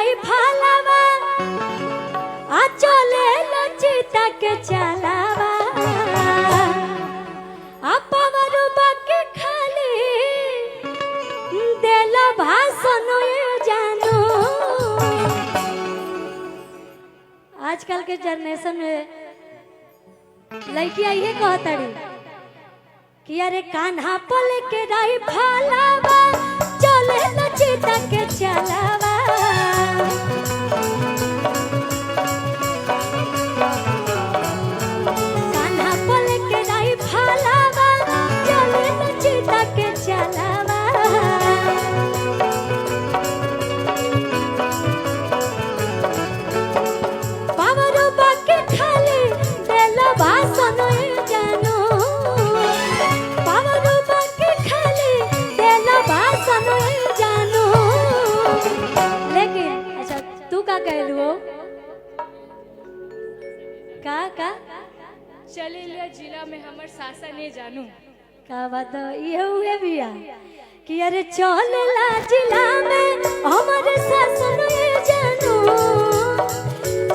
राई फालावा आ चले लचिता के चलावा आ पावरु बाके खाली देला भाषण ये जानो। आजकल के जनरेशन में लड़की आई है कहतड़ी कि अरे कान्हा पल के राई फालावा चले लचिता के चलावा। कान्हा पल के राई फालावा चले लचिता के चलावा। पावरो बाके खाली देला भाषण ये जानो। पावरो बाके खाली देला भाषण ये जानो। लेकिन अच्छा तू का कहलू हो का चले जिला में हमर शासन ने जानू का बात ये हुए बिया कि अरे चलेला जिला में हमारे शासन ये जानो।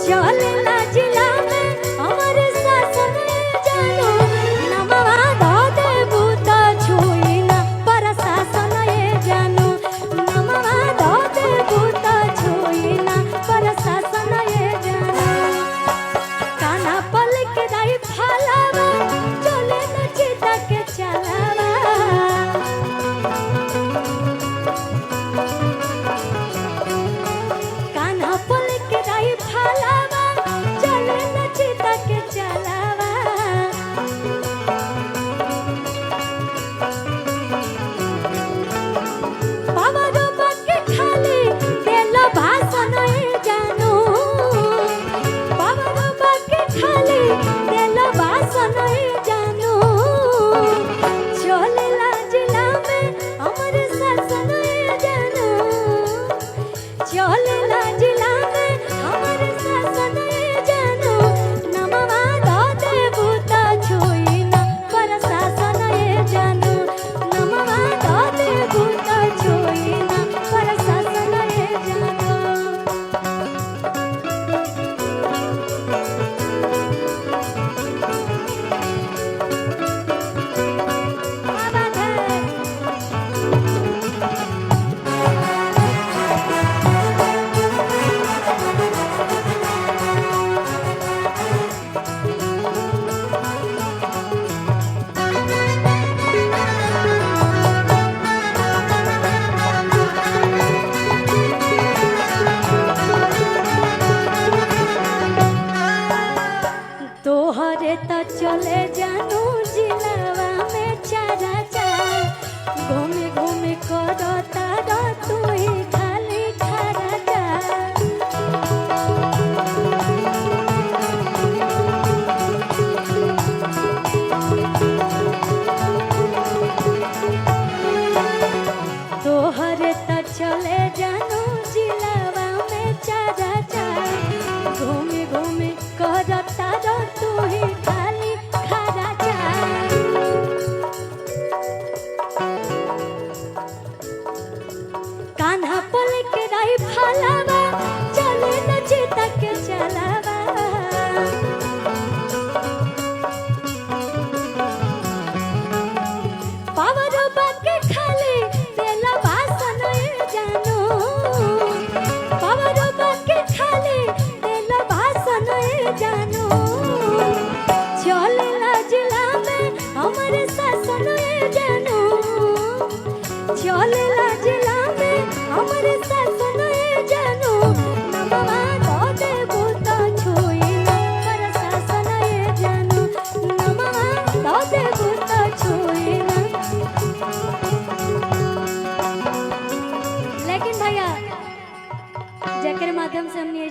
चलेला जिला में हमारे शासन ये जानो। नमवा धो दे भूत छुई ना प्रशासन ये जानो। नमवा धो दे भूत छुई ना प्रशासन ये जानो। कान्हा पल के राई फालावा चले लचिता के चलावा। कान्हा पल के राई फालावा चले लचिता के चलावा। पावरो बाके खाली देला भाषण ये जानो। पावरो बाके खाली देला भाषण ये जानो। चलेला जिला में हमारे शासन ये जानो। चलेला जिला में हमारे शासन ये जानो। नमवा धो दे भूत छुई ना प्रशासन ये जानो। नमवा धो दे भूत छुई ना प्रशासन ये जानो। क्या बात है? तोहरे तो चले जानू जिलावा में चारा चार। घूमे घूमे करो तारा तू ही खाली खारा चार। तोहरे तो चले जानू जिलावा में चारा चार। घूमे घूमे करो तारा तू ही खाली खारा चार। कान्हा पल के राई फालावा चले लचिता के चलावा। पावरो बाके खाली देला भाषण ये जानो। पावरो बाके खाली देला भाषण ये जानो। चलेला जिला में हमारे शासन ये जानो। चलेला जिला में हमारे शासन ये जानो। नमवा धो दे भूत छुई ना प्रशासन ये जानो। नमवा धो दे भूत छुई ना। लेकिन भैया जेकर माध्यम से हम ये